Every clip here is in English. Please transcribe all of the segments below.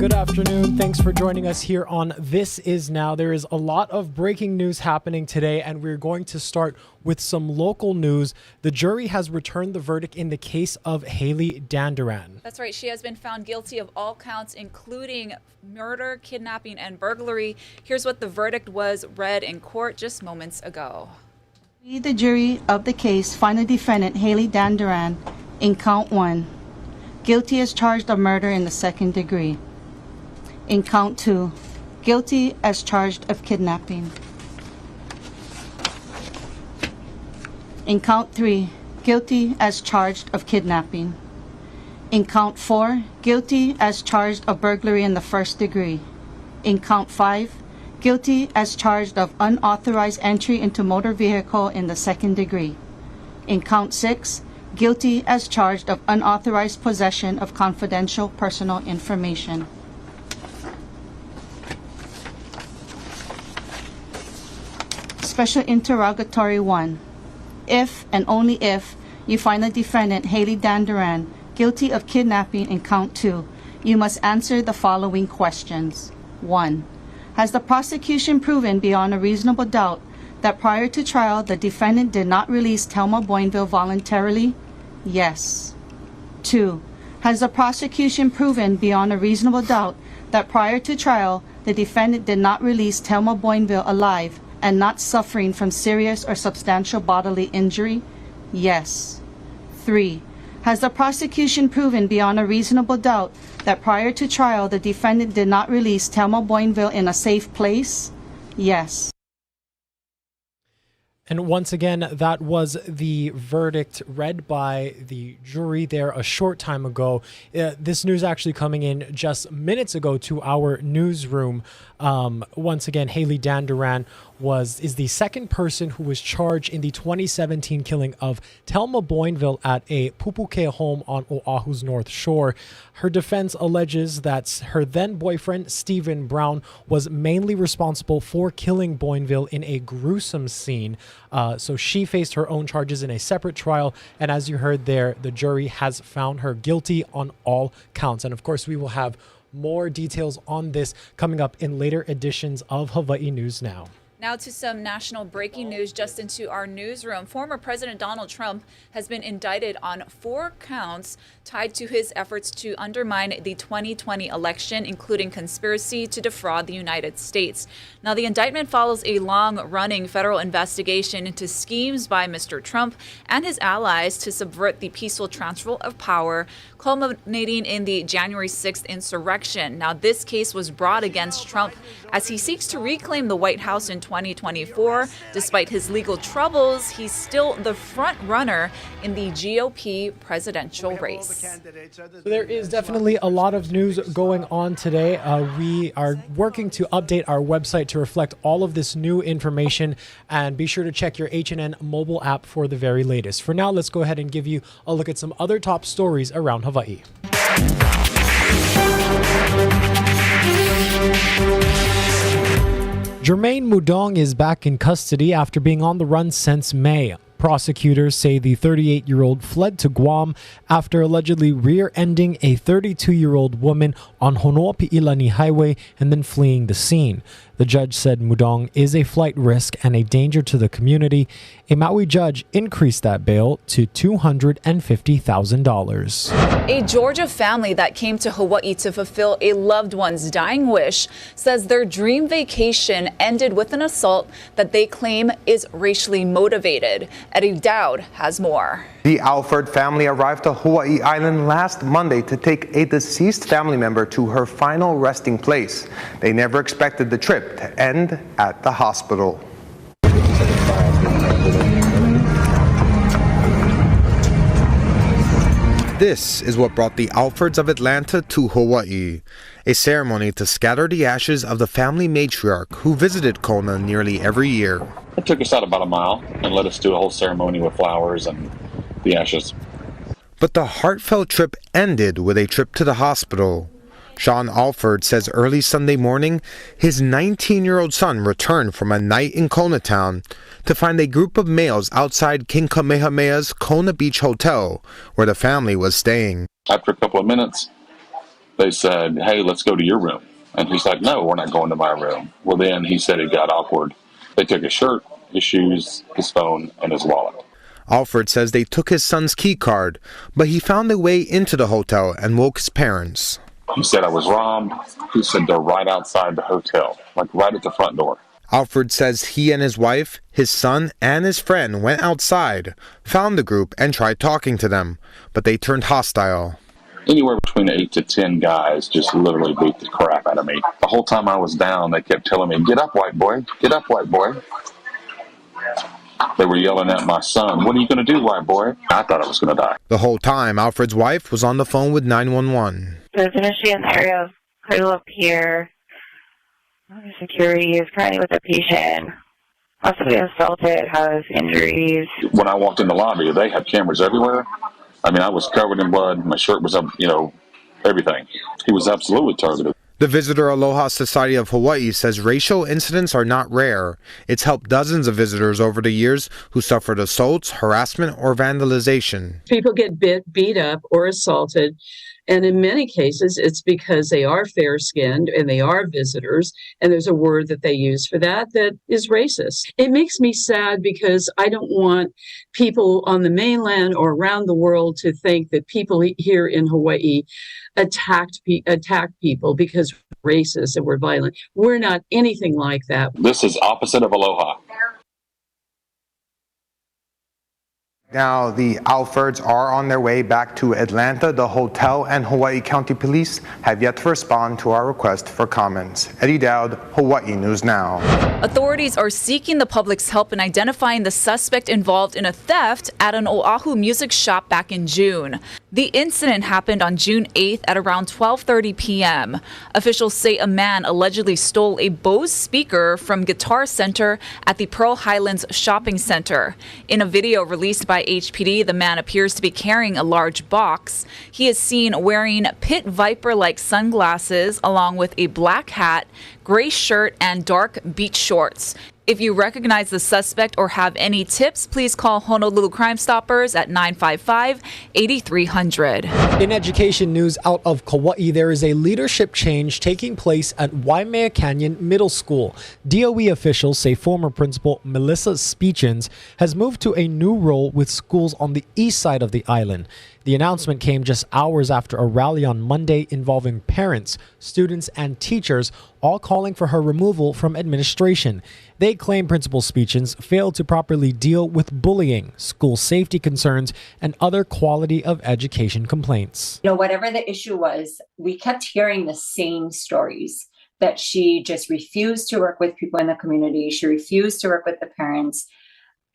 Good afternoon. Thanks for joining us here on This Is Now. There is a lot of breaking news happening today, and we're going to start with some local news. The jury has returned the verdict in the case of Hailey Dandurand. That's right. She has been found guilty of all counts, including murder, kidnapping, and burglary. Here's what the verdict was read in court just moments ago. The jury of the case find the defendant, Hailey Dandurand, in count 1, guilty as charged of murder in the second degree. In count 2, guilty as charged of kidnapping. In count 3, guilty as charged of kidnapping. In count 4, guilty as charged of burglary in the first degree. In count 5, guilty as charged of unauthorized entry into motor vehicle in the second degree. In count 6, guilty as charged of unauthorized possession of confidential personal information. Special Interrogatory 1. If and only if you find the defendant, Hailey Dandurand, guilty of kidnapping in count 2, you must answer the following questions. 1. Has the prosecution proven beyond a reasonable doubt that prior to trial the defendant did not release Thelma Boinville voluntarily? Yes. 2. Has the prosecution proven beyond a reasonable doubt that prior to trial the defendant did not release Thelma Boinville alive and not suffering from serious or substantial bodily injury? Yes. 3. Has the prosecution proven beyond a reasonable doubt that prior to trial the defendant did not release Thelma Boinville in a safe place? Yes. And once again, that was the verdict read by the jury there a short time ago. This news actually coming in just minutes ago to our newsroom. Once again, Hailey Dandurand is the second person who was charged in the 2017 killing of Thelma Boinville at a Pupukea home on Oahu's North Shore. Her defense alleges that her then boyfriend, Stephen Brown, was mainly responsible for killing Boinville in a gruesome scene. So she faced her own charges in a separate trial. And as you heard there, the jury has found her guilty on all counts. And of course, we will have more details on this coming up in later editions of Hawaii News Now. Now to some national breaking news just into our newsroom. Former President Donald Trump has been indicted on 4 counts tied to his efforts to undermine the 2020 election, including conspiracy to defraud the United States. Now, the indictment follows a long-running federal investigation into schemes by Mr. Trump and his allies to subvert the peaceful transfer of power, culminating in the January 6th insurrection. Now, this case was brought against Trump as he seeks to reclaim the White House in 2024. Despite his legal troubles, he's still the front runner in the GOP presidential race. There is definitely a lot of news going on today. We are working to update our website to reflect all of this new information, and be sure to check your HNN mobile app for the very latest. For now, let's go ahead and give you a look at some other top stories around Hawaii. Jermaine Mudong is back in custody after being on the run since May. Prosecutors say the 38-year-old fled to Guam after allegedly rear-ending a 32-year-old woman on Honoapi'ilani Highway and then fleeing the scene. The judge said Mudong is a flight risk and a danger to the community. A Maui judge increased that bail to $250,000. A Georgia family that came to Hawaii to fulfill a loved one's dying wish says their dream vacation ended with an assault that they claim is racially motivated. Eddie Dowd has more. The Alford family arrived to Hawaii Island last Monday to take a deceased family member to her final resting place. They never expected the trip to end at the hospital. This is what brought the Alfords of Atlanta to Hawaii, a ceremony to scatter the ashes of the family matriarch who visited Kona nearly every year. It took us out about a mile and let us do a whole ceremony with flowers and the ashes. But the heartfelt trip ended with a trip to the hospital. Sean Alford says early Sunday morning, his 19-year-old son returned from a night in Kona Town to find a group of males outside King Kamehameha's Kona Beach Hotel, where the family was staying. After a couple of minutes, They said, hey, let's go to your room. And he's like, no, we're not going to my room. Well, then he said it got awkward. They took his shirt, his shoes, his phone, and his wallet. Alford says they took his son's key card, but he found a way into the hotel and woke his parents. He said I was robbed. He said they're right outside the hotel, like right at the front door. Alford says he and his wife, his son, and his friend went outside, found the group, and tried talking to them, but they turned hostile. Anywhere between 8 to 10 guys just literally beat the crap out of me. The whole time I was down, they kept telling me, get up, white boy, get up, white boy. They were yelling at my son, what are you going to do, white boy? I thought I was going to die. The whole time, Alfred's wife was on the phone with 911. There's an issue in the area of Cradle up here. Security is currently with a patient. Possibly assaulted, has injuries. When I walked in the lobby, they had cameras everywhere. I mean, I was covered in blood. My shirt was up, everything. He was absolutely targeted. The Visitor Aloha Society of Hawaii says racial incidents are not rare. It's helped dozens of visitors over the years who suffered assaults, harassment, or vandalization. People get beat up or assaulted, and in many cases, it's because they are fair-skinned and they are visitors, and there's a word that they use for that is racist. It makes me sad because I don't want people on the mainland or around the world to think that people here in Hawaii attack people because we're racist and we're violent. We're not anything like that. This is opposite of aloha. Now, the Alfords are on their way back to Atlanta. The hotel and Hawaii County Police have yet to respond to our request for comments. Eddie Dowd, Hawaii News Now. Authorities are seeking the public's help in identifying the suspect involved in a theft at an Oahu music shop back in June. The incident happened on June 8th at around 12:30 p.m. Officials say a man allegedly stole a Bose speaker from Guitar Center at the Pearl Highlands Shopping Center. In a video released by HPD, the man appears to be carrying a large box. He is seen wearing Pit Viper-like sunglasses along with a black hat, gray shirt, and dark beach shorts. If you recognize the suspect or have any tips, please call Honolulu Crime Stoppers at 955-8300. In education news out of Kauai, there is a leadership change taking place at Waimea Canyon Middle School. DOE officials say former principal Melissa Speechens has moved to a new role with schools on the east side of the island. The announcement came just hours after a rally on Monday involving parents, students, and teachers, all calling for her removal from administration. They claim Principal Speechens failed to properly deal with bullying, school safety concerns, and other quality of education complaints. Whatever the issue was, we kept hearing the same stories, that she just refused to work with people in the community. She refused to work with the parents.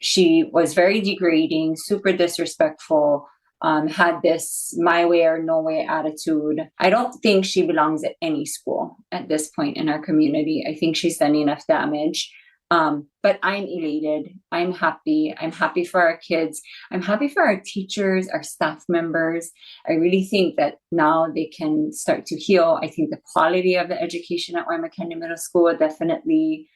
She was very degrading, super disrespectful. Had this my way or no way attitude. I don't think she belongs at any school at this point in our community. I think she's done enough damage. But I'm elated. I'm happy. I'm happy for our kids. I'm happy for our teachers, our staff members. I really think that now they can start to heal. I think the quality of the education at Waimea Canyon Middle School will definitely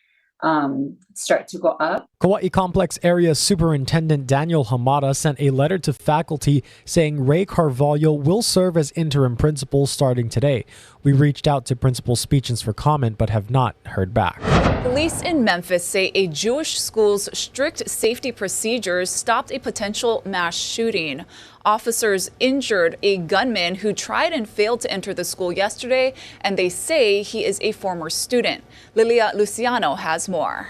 start to go up. Kauai Complex Area Superintendent Daniel Hamada sent a letter to faculty saying Ray Carvalho will serve as interim principal starting today. We reached out to Principal Speechens for comment but have not heard back. Police in Memphis say a Jewish school's strict safety procedures stopped a potential mass shooting. Officers injured a gunman who tried and failed to enter the school yesterday, and they say he is a former student. Lilia Luciano has more.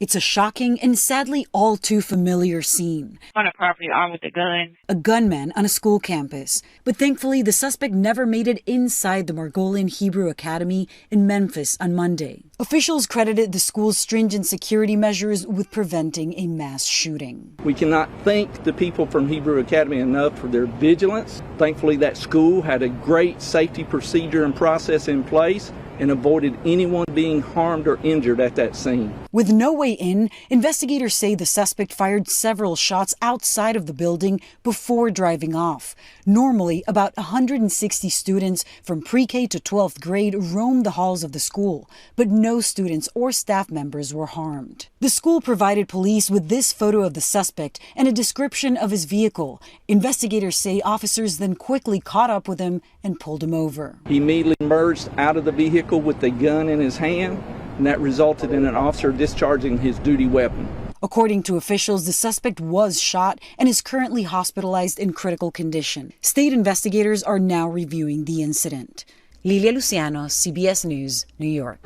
It's a shocking and sadly all too familiar scene. On a property armed with a gun. A gunman on a school campus. But thankfully, the suspect never made it inside the Margolian Hebrew Academy in Memphis on Monday. Officials credited the school's stringent security measures with preventing a mass shooting. We cannot thank the people from Hebrew Academy enough for their vigilance. Thankfully, that school had a great safety procedure and process in place. and avoided anyone being harmed or injured at that scene. With no way in, investigators say the suspect fired several shots outside of the building before driving off. Normally, about 160 students from pre-K to 12th grade roamed the halls of the school, but no students or staff members were harmed. The school provided police with this photo of the suspect and a description of his vehicle. Investigators say officers then quickly caught up with him and pulled him over. He immediately emerged out of the vehicle with the gun in his hand, and that resulted in an officer discharging his duty weapon. According to officials, the suspect was shot and is currently hospitalized in critical condition. State investigators are now reviewing the incident. Lilia Luciano, CBS News, New York.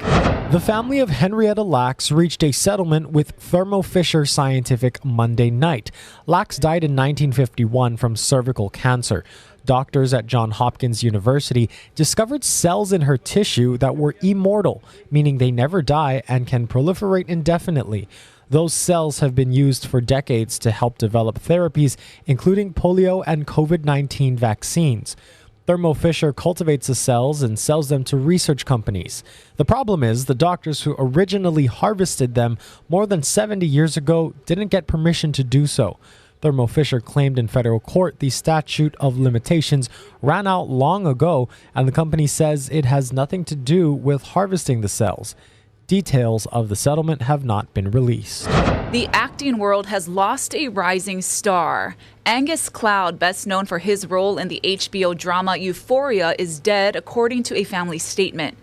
The family of Henrietta Lacks reached a settlement with Thermo Fisher Scientific Monday night. Lacks died in 1951 from cervical cancer. Doctors at Johns Hopkins University discovered cells in her tissue that were immortal, meaning they never die and can proliferate indefinitely. Those cells have been used for decades to help develop therapies, including polio and COVID-19 vaccines. Thermo Fisher cultivates the cells and sells them to research companies. The problem is the doctors who originally harvested them more than 70 years ago didn't get permission to do so. Thermo Fisher claimed in federal court the statute of limitations ran out long ago, and the company says it has nothing to do with harvesting the cells. Details of the settlement have not been released. The acting world has lost a rising star. Angus Cloud, best known for his role in the HBO drama Euphoria, is dead, according to a family statement.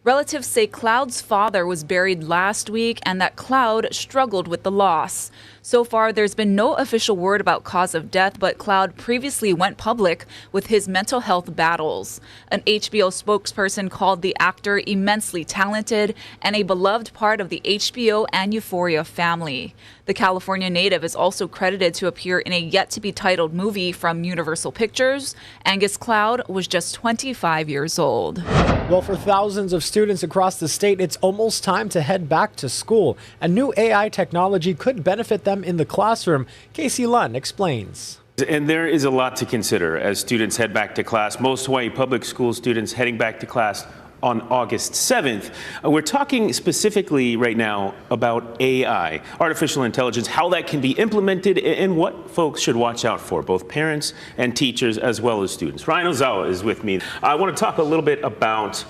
Relatives say Cloud's father was buried last week and that Cloud struggled with the loss. So far, there's been no official word about cause of death, but Cloud previously went public with his mental health battles. An HBO spokesperson called the actor immensely talented and a beloved part of the HBO and Euphoria family. The California native is also credited to appear in a yet-to-be-titled movie from Universal Pictures. Angus Cloud was just 25 years old. Well, for thousands of students across the state, it's almost time to head back to school. And new AI technology could benefit them in the classroom. Casey Lunn explains. And there is a lot to consider as students head back to class. Most Hawaii public school students heading back to class on August 7th. We're talking specifically right now about AI, artificial intelligence, how that can be implemented, and what folks should watch out for, both parents and teachers as well as students. Ryan Ozawa is with me. I want to talk a little bit about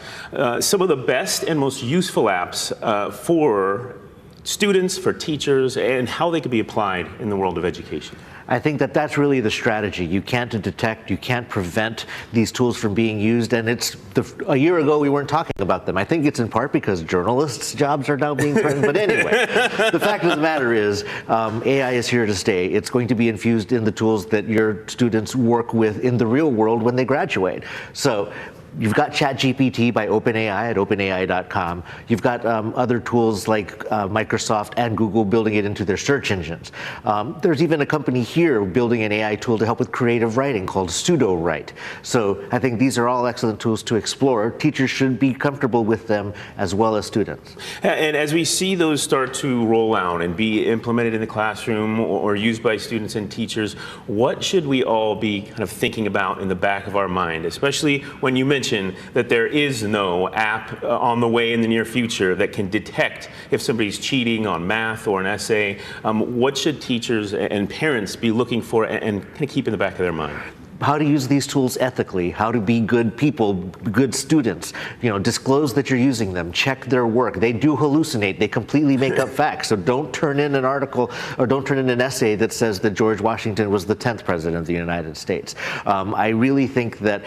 some of the best and most useful apps for students, for teachers, and how they could be applied in the world of education. I think that that's really the strategy. You can't detect, you can't prevent these tools from being used, and a year ago we weren't talking about them. I think it's in part because journalists' jobs are now being threatened, but anyway, the fact of the matter is AI is here to stay. It's going to be infused in the tools that your students work with in the real world when they graduate. So you've got ChatGPT by OpenAI at openai.com. You've got other tools like Microsoft and Google building it into their search engines. There's even a company here building an AI tool to help with creative writing called PseudoWrite. So I think these are all excellent tools to explore. Teachers should be comfortable with them as well as students. And as we see those start to roll out and be implemented in the classroom or used by students and teachers, what should we all be kind of thinking about in the back of our mind, especially when you mention that there is no app on the way in the near future that can detect if somebody's cheating on math or an essay? What should teachers and parents be looking for and kind of keep in the back of their mind? How to use these tools ethically, how to be good people, good students, disclose that you're using them, check their work. They do hallucinate, they completely make up facts. So don't turn in an article or don't turn in an essay that says that George Washington was the 10th president of the United States. I really think that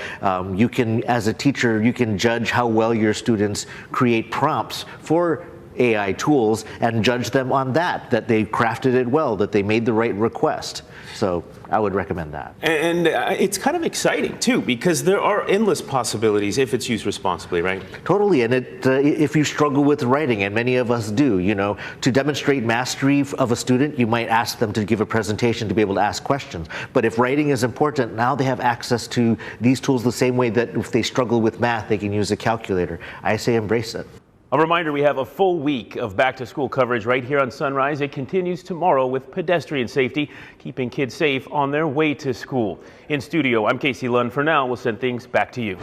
you can, as a teacher, you can judge how well your students create prompts for AI tools and judge them on that they crafted it well, that they made the right request. So I would recommend that. And it's kind of exciting, too, because there are endless possibilities if it's used responsibly, right? Totally. And if you struggle with writing, and many of us do, to demonstrate mastery of a student, you might ask them to give a presentation to be able to ask questions. But if writing is important, now they have access to these tools the same way that if they struggle with math, they can use a calculator. I say embrace it. A reminder, we have a full week of back-to-school coverage right here on Sunrise. It continues tomorrow with pedestrian safety, keeping kids safe on their way to school. In studio, I'm Casey Lunn. For now, we'll send things back to you.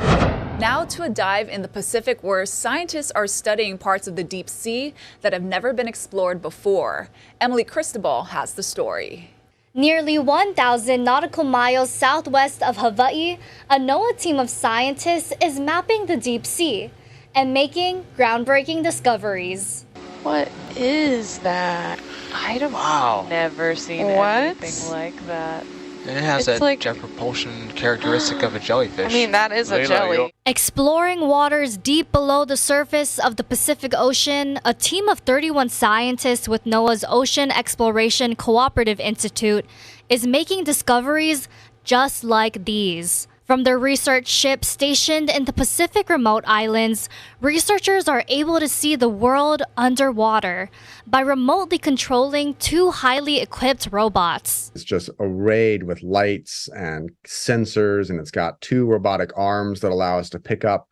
Now to a dive in the Pacific where scientists are studying parts of the deep sea that have never been explored before. Emily Cristobal has the story. Nearly 1,000 nautical miles southwest of Hawaii, a NOAA team of scientists is mapping the deep sea and making groundbreaking discoveries. What is that? I've never seen anything like that. And it has that jet propulsion characteristic of a jellyfish. I mean, that is a jelly. Exploring waters deep below the surface of the Pacific Ocean, a team of 31 scientists with NOAA's Ocean Exploration Cooperative Institute is making discoveries just like these. From their research ship stationed in the Pacific remote islands, researchers are able to see the world underwater by remotely controlling 2 highly equipped robots. It's just arrayed with lights and sensors, and it's got 2 robotic arms that allow us to pick up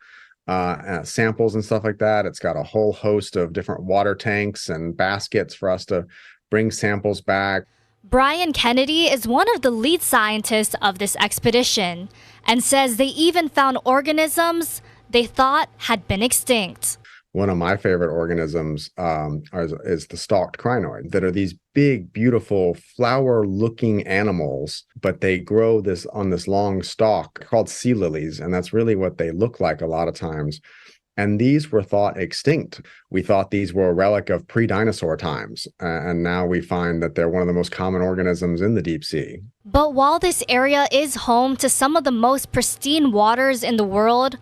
samples and stuff like that. It's got a whole host of different water tanks and baskets for us to bring samples back. Brian Kennedy is one of the lead scientists of this expedition and says they even found organisms they thought had been extinct. One of my favorite organisms is the stalked crinoid, that are these big, beautiful, flower-looking animals, but they grow on this long stalk called sea lilies, and that's really what they look like a lot of times. And these were thought extinct. We thought these were a relic of pre-dinosaur times, and now we find that they're one of the most common organisms in the deep sea. But while this area is home to some of the most pristine waters in the world,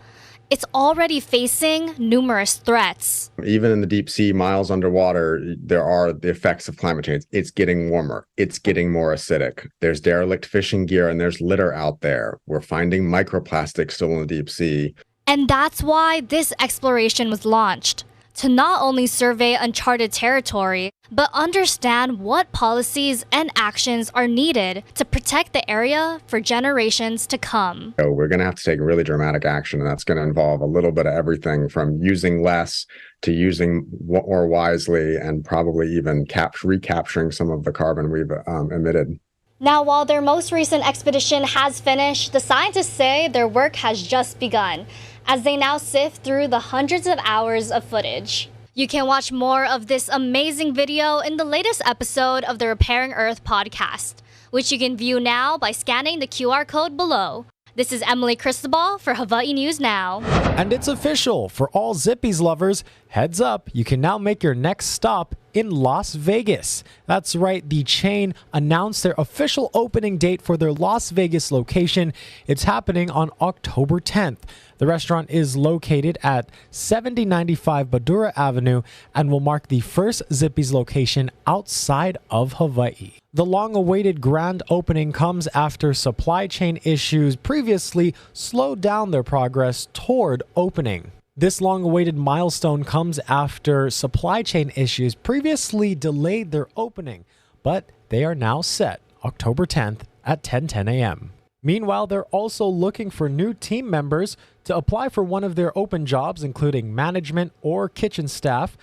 it's already facing numerous threats. Even in the deep sea, miles underwater, there are the effects of climate change. It's getting warmer. It's getting more acidic. There's derelict fishing gear and there's litter out there. We're finding microplastics still in the deep sea. And that's why this exploration was launched, to not only survey uncharted territory, but understand what policies and actions are needed to protect the area for generations to come. So we're going to have to take really dramatic action, and that's going to involve a little bit of everything from using less to using more wisely, and probably even recapturing some of the carbon we've emitted. Now, while their most recent expedition has finished, the scientists say their work has just begun, as they now sift through the hundreds of hours of footage. You can watch more of this amazing video in the latest episode of the Repairing Earth podcast, which you can view now by scanning the QR code below. This is Emily Cristobal for Hawaii News Now. And it's official for all Zippys lovers. Heads up, you can now make your next stop in Las Vegas. That's right, the chain announced their official opening date for their Las Vegas location. It's happening on October 10th. The restaurant is located at 7095 Badura Avenue and will mark the first Zippys location outside of Hawaii. The long-awaited grand opening comes after supply chain issues previously slowed down their progress toward opening. This long-awaited milestone comes after supply chain issues previously delayed their opening, but they are now set October 10th at 10:10 a.m. Meanwhile, they're also looking for new team members to apply for one of their open jobs, including management or kitchen staff.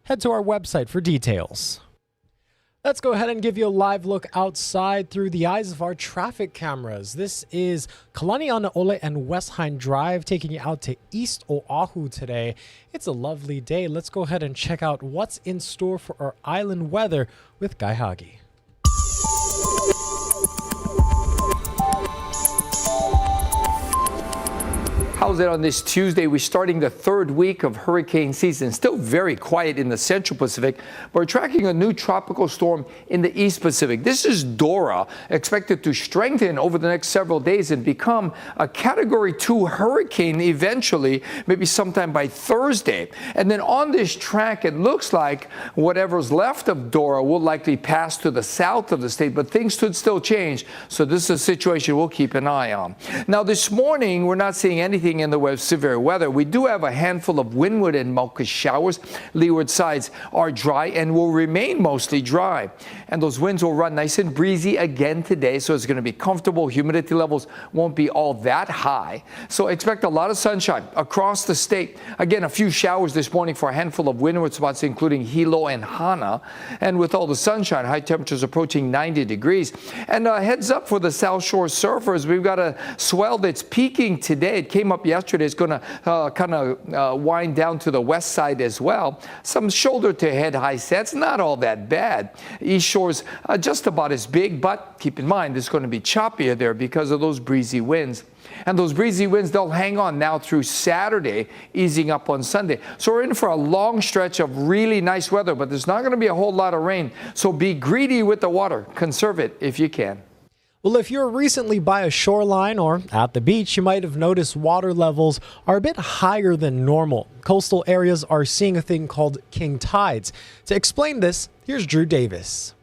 Head to our website for details. Let's go ahead and give you a live look outside through the eyes of our traffic cameras. This is Kalanianaole and Westhine Drive taking you out to East Oahu today. It's a lovely day. Let's go ahead and check out what's in store for our island weather with Guy Hagi. How's it on this Tuesday? We're starting the 3rd week of hurricane season. Still very quiet in the central Pacific, but we're tracking a new tropical storm in the East Pacific. This is Dora, expected to strengthen over the next several days and become a Category 2 hurricane eventually, maybe sometime by Thursday. And then on this track, it looks like whatever's left of Dora will likely pass to the south of the state, but things could still change. So this is a situation we'll keep an eye on. Now, this morning, we're not seeing anything in the way of severe weather. We do have a handful of windward and Mauka showers. Leeward sides are dry and will remain mostly dry. And those winds will run nice and breezy again today, so it's going to be comfortable. Humidity levels won't be all that high. So expect a lot of sunshine across the state. Again, a few showers this morning for a handful of windward spots, including Hilo and Hana. And with all the sunshine, high temperatures approaching 90 degrees. And heads up for the South Shore surfers. We've got a swell that's peaking today. It came up up yesterday. It's going to kind of wind down to the west side as well. Some shoulder to head high sets, not all that bad. East shore's just about as big, but keep in mind it's going to be choppier there because of those breezy winds. And those breezy winds, they'll hang on now through Saturday, easing up on Sunday. So we're in for a long stretch of really nice weather, but there's not going to be a whole lot of rain. So be greedy with the water. Conserve it if you can. Well, if you're recently by a shoreline or at the beach, you might have noticed water levels are a bit higher than normal. Coastal areas are seeing a thing called king tides. To explain this, here's Drew Davis.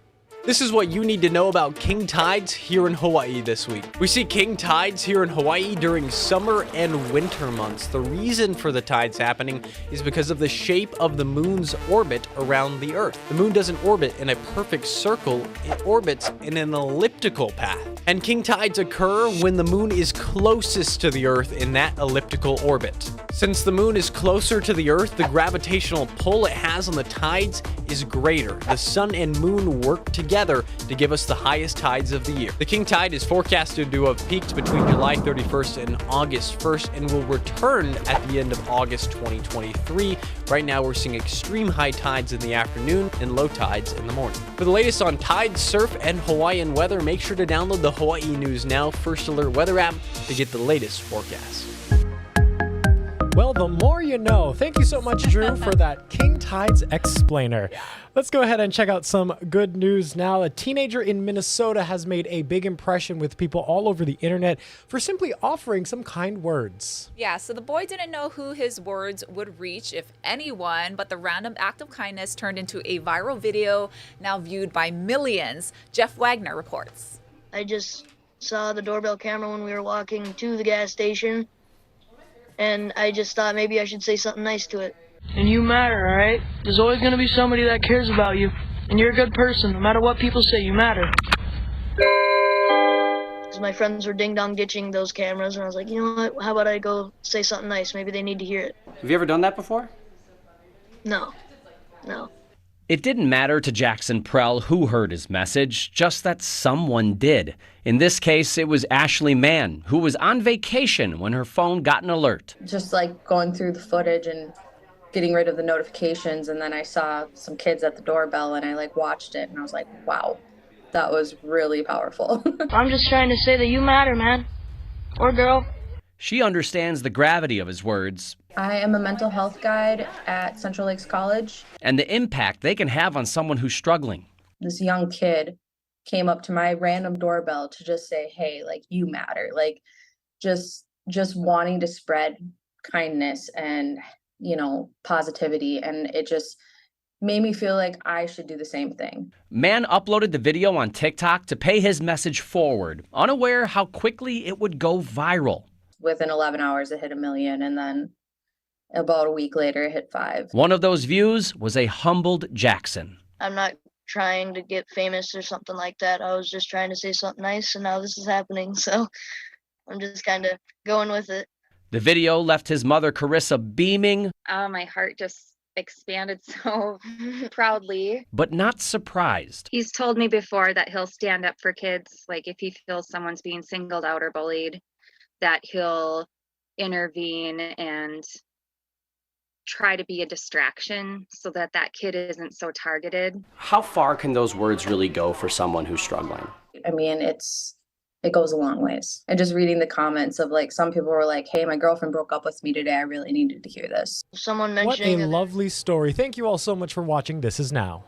This is what you need to know about king tides here in Hawaii this week. We see king tides here in Hawaii during summer and winter months. The reason for the tides happening is because of the shape of the moon's orbit around the Earth. The moon doesn't orbit in a perfect circle, it orbits in an elliptical path. And king tides occur when the moon is closest to the Earth in that elliptical orbit. Since the moon is closer to the Earth, the gravitational pull it has on the tides is greater. The sun and moon work together to give us the highest tides of the year. The king tide is forecasted to have peaked between July 31st and August 1st and will return at the end of August 2023. Right now we're seeing extreme high tides in the afternoon and low tides in the morning. For the latest on tides, surf, and Hawaiian weather, make sure to download the Hawaii News Now First Alert weather app to get the latest forecast. Well, the more you know. Thank you so much, Drew, for that King Tides explainer. Let's go ahead and check out some good news now. A teenager in Minnesota has made a big impression with people all over the internet for simply offering some kind words. Yeah, so the boy didn't know who his words would reach, if anyone, but the random act of kindness turned into a viral video now viewed by millions. Jeff Wagner reports. I just saw the doorbell camera when we were walking to the gas station, and I just thought maybe I should say something nice to it. And you matter, all right? There's always going to be somebody that cares about you. And you're a good person. No matter what people say, you matter. Because my friends were ding-dong ditching those cameras, and I was like, you know what? How about I go say something nice? Maybe they need to hear it. Have you ever done that before? No. It didn't matter to Jackson Prell who heard his message, just that someone did. In this case, it was Ashley Mann, who was on vacation when her phone got an alert. Just like going through the footage and getting rid of the notifications, and then I saw some kids at the doorbell, and I watched it, and I was like, wow, that was really powerful. I'm just trying to say that you matter, man. Or girl. She understands the gravity of his words. I am a mental health guide at Central Lakes College. And the impact they can have on someone who's struggling. This young kid came up to my random doorbell to just say, hey, you matter. Just wanting to spread kindness and, positivity. And it just made me feel like I should do the same thing. Mann uploaded the video on TikTok to pay his message forward, unaware how quickly it would go viral. Within 11 hours, it hit 1 million, and then about a week later, it hit 5. One of those views was a humbled Jackson. I'm not trying to get famous or something like that. I was just trying to say something nice, and now this is happening, so I'm just kind of going with it. The video left his mother, Carissa, beaming. Oh, my heart just expanded so proudly. But not surprised. He's told me before that he'll stand up for kids, if he feels someone's being singled out or bullied, that he'll intervene and try to be a distraction so that kid isn't so targeted. How far can those words really go for someone who's struggling? I mean, it goes a long ways. And just reading the comments of some people were like, hey, my girlfriend broke up with me today. I really needed to hear this. Someone What mentioning a lovely story. Thank you all so much for watching This Is Now.